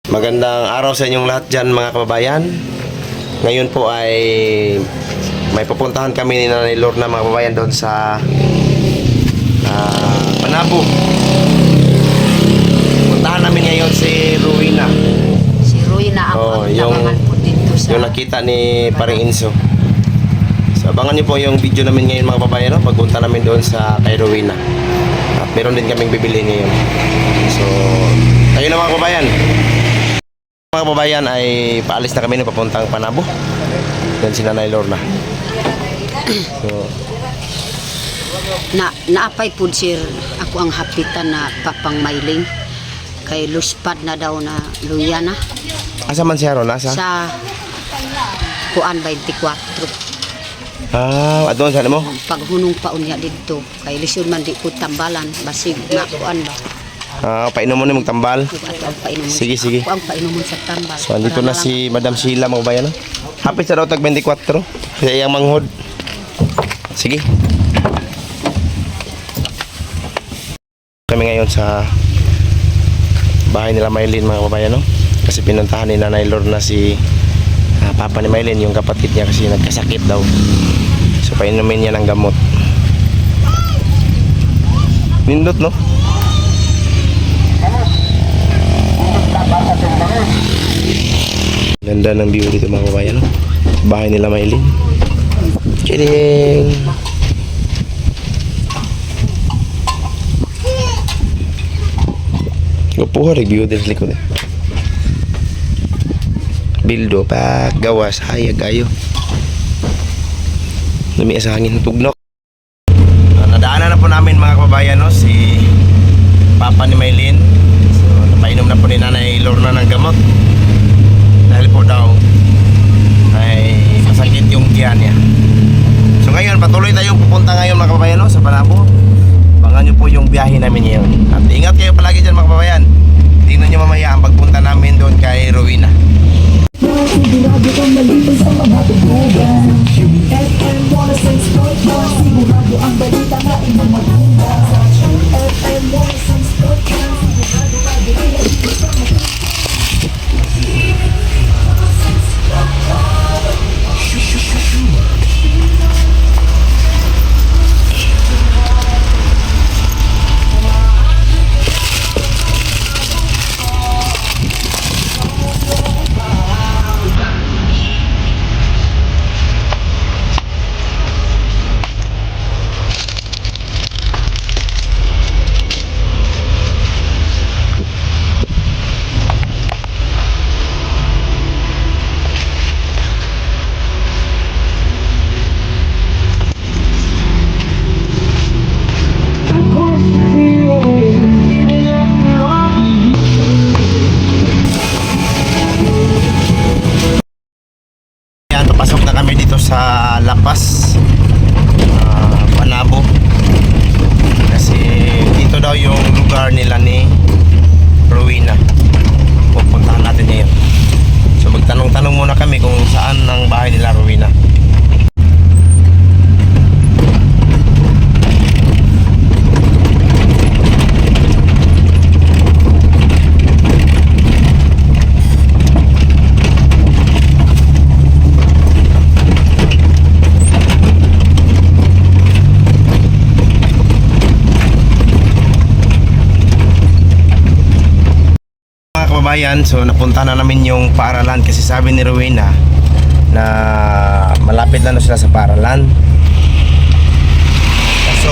Magandang araw sa inyong lahat dyan mga kababayan. Ngayon po ay may pupuntahan kami ni Nanay Lorna mga kababayan doon sa Panabo. Puntahan namin ngayon si Rowena. Si Rowena ako yung po dito sa... Yung nakita ni Paring Inso. So abangan niyo po yung video namin ngayon mga kababayan. No? Pagpunta namin doon sa kay Rowena. At meron din kaming bibili ngayon. So tayo na mga kababayan. Mga kababayan ay paalis na kami na papuntang Panabo. Yan si Nanay Lorna. So, naapay po sir ako ang hapitan na papang mailing kay luspad na daw na luyana asa man siya ron? Asa? sa kuan 24 Adon saan mo? paghunong pa unya dito kay lisod man di ko tambalan basig na kuan ba Painom mo na mong tambal. ato ang painomon Sige, sige. ako ang painomon sa tambal So, andito para na si Madam Sheila mga kababayan. No? Hapit sa daw tag 24. Sa iyang manghod. Sige. Kami ngayon sa bahay nila Maylin mga kababayan. No? Kasi pinuntahan ni Nanay Lorna si Papa ni Maylin, yung kapatid niya kasi nagkasakit daw. So painumin niya ng gamot. Nindot no? Ganda ng view dito mga kababayan. No? Bahay nila Maylin. Kidding! Gupuha review din sa likod eh. Bildo pa gawas hayag ayo. Lumi sa hangin tugnok. Nadaanan na po namin mga kababayan no si Papa ni Maylin. So napainom na po ni Nanay Lorna ng gamot. Dahil po daw ay masakit yung tiyan niya. So ngayon patuloy tayong pupunta ngayon mga kababayan no, sa Panabo. Abangan nyo po yung biyahe namin ngayon. At ingat kayo palagi dyan mga kababayan. Tingnan nyo mamaya ang pagpunta namin doon kay Rowena. Sigurado kang maliban sa mga tubugan FM 106.1 sigurado ang balita na inyong maganda FM 106.1 sigurado ka dito sa Pasok na kami dito sa Lapas, Panabo. Kasi dito daw yung lugar nila ni Rowena. Pupuntahan natin ngayon. So magtanong-tanong muna kami kung saan ang bahay nila Rowena. Kababayan, so napunta na namin yung paaralan kasi sabi ni Rowena na malapit na sila sa paaralan. So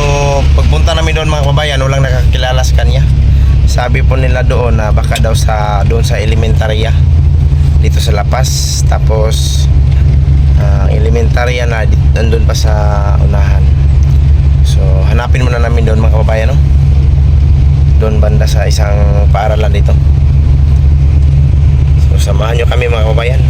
pagpunta namin doon mga kababayan, walang nakakilala sa kanya. Sabi po nila doon na baka daw doon sa elementarya dito sa Lapas, tapos elementarya na nandun pa sa unahan. So hanapin muna namin doon mga kababayan, no? Doon banda sa isang paaralan dito. So, samahan nyo kami mga kababayan.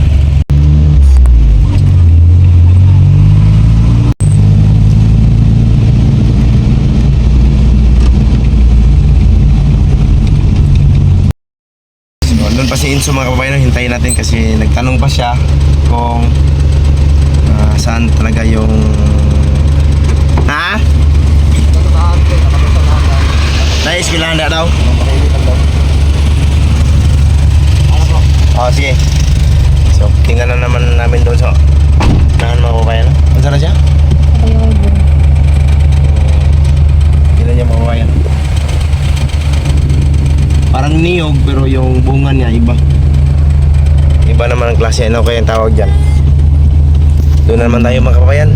So, doon pa si Inso mga kababayan. Hintayin natin kasi nagtanong pa siya kung saan talaga yung Nais kailangan daw? pero yung bunga niya iba. Iba naman ang klase, ano kaya yung tawag dyan. Doon na naman tayo mga kababayan.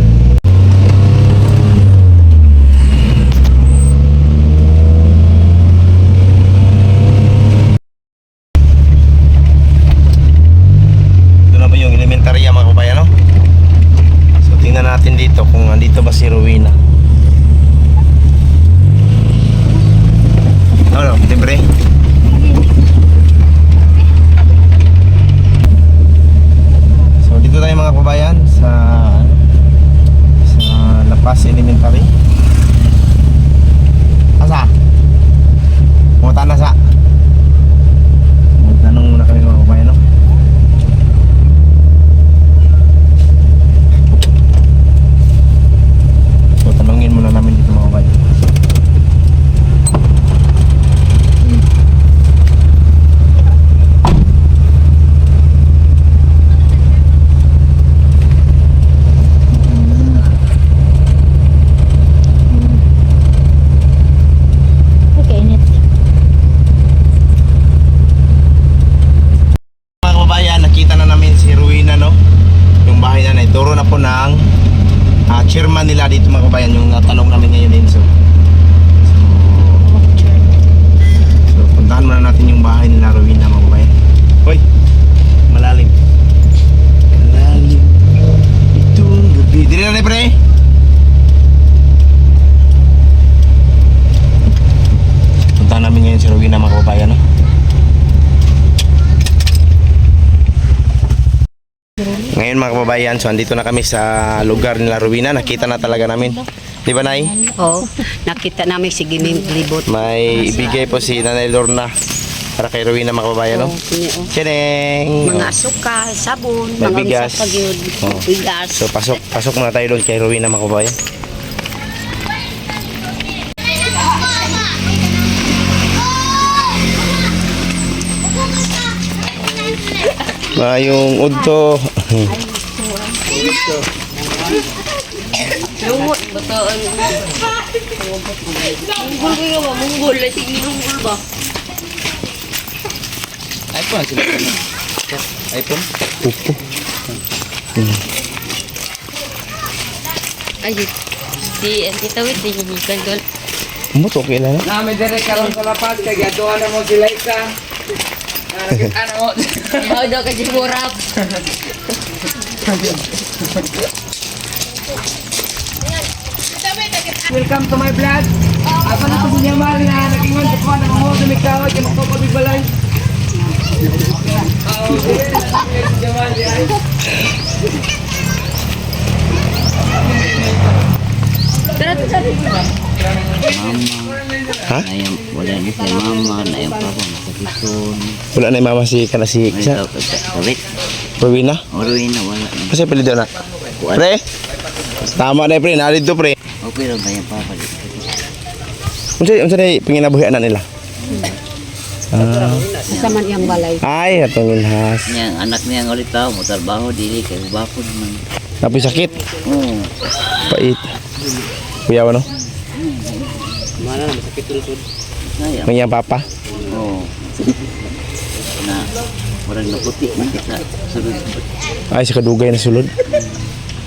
Doon na ba yung elementarya mga kababayan, no? So tingnan natin dito kung andito ba si Rowena. Ano, libre? So dito tayo mga kababayan sa La Paz Elementary. Asa? Pumunta na sa? Magtanong muna kami mga kababayan, no? So tanungin muna namin dito mga kababayan. Mga kababayan, nakita na namin si Rowena, no? Yung bahay na ituro na po ng chairman nila dito mga kababayan, yung natanong namin ngayon din. So puntahan muna natin yung bahay nila Rowena mga kababayan. Hoy, malalim. Malalim itong gabi. Dili na pre. Puntahan namin ngayon si Rowena mga kababayan, no? Ngayon mga kababayan, so andito na kami sa lugar nila Rowena. Nakita na talaga namin. Di ba, Nay? Oh, nakita namin si Giming Libot. May ibigay po si Nanay Lorna para kay Rowena mga kababayan, no? Oh, kini, oh. Cheneng! Mga asukal, sabon, May mga bigas. usa pa gyud. Oh. Bigas. So pasok muna tayo doon kay Rowena mga kababayan. Mayong udto. Lumot ba to? Munggol ko yung munggol. Sige, munggol ba? iPhone sila. iPhone? Upo. Ayun. Di, titawid din yung gandol. Umot, okay na. Na may dire karon sa lapas kay gaduhan na mo sila isa. Ano mo? Ayaw daw ka jimurap. Welcome to my vlog. Ako na po siya mali na nagingon sa kuha ng mga may kawat yung magpapabibalay. Ha? Ayam, wala ni sa mama, na yung papa masakiton. Wala na yung mama si kanasi May sa tao kawit. Rowena. Oruin na wala na. Kasi pili na. Pre. Tama na pre, narito pre. Okay lang ba yung papa dito? Unsa na panginabuhian na nila? Sa man iyang balay. Ay, atong ilhas. Yang anak niya ang ulit tao, motorbaho dili kay bakod man. Tapi sakit. Oh, Pait. Kuya ano? sayang. May papa. Oh. Na, orang na puti man kita sulod. Ay, sa kadugay na sulod.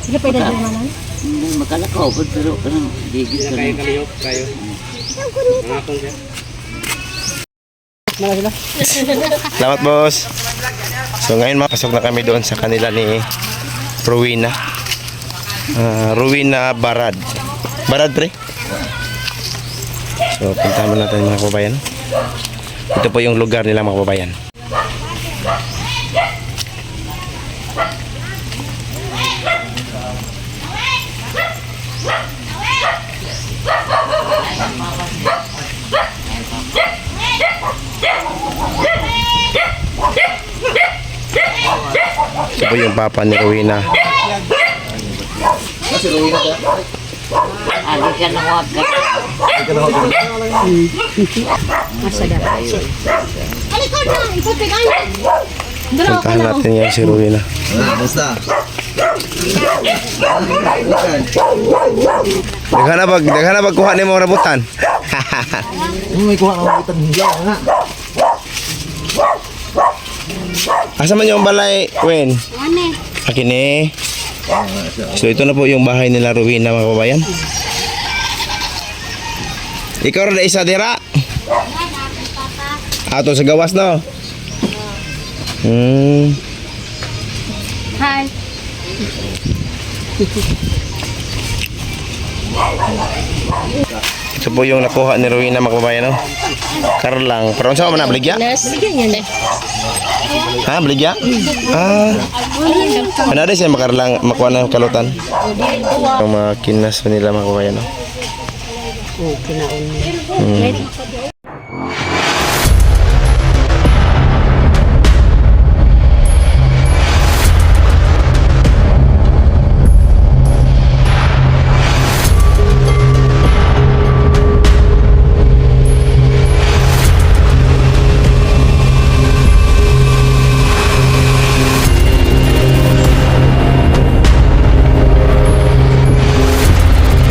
Sige pwede din manan. Hindi, makalakaw po, pero kanang digit ka rin. Salamat, boss. So ngayon pasok na kami doon sa kanila ni Rowena. Rowena Barad. Barad, pre? So puntahan mo natin mga kababayan. Ito po yung lugar nila mga kababayan. Ito po yung papa ni Rowena. Ano ka na huwag ka? Asa da. Puntahan natin yan si Rowena. Daghan na kuha ni mo rabutan. May kuha ng utan hilaw nga. Asa man yung balay, Wen? Akin eh. So ito na po yung bahay nila Rowena mga kababayan. Ikaw rin isa dira? Ato sa gawas no? Hi. Ito po yung nakuha ni Rowena mga kababayan no? Karlang. Pero saan man na baligya? Ha, baligya? Ano rin siya makarlang makuha ng kalutan? Ang mga kinas nila mga kababayan no? Oh, kinaon.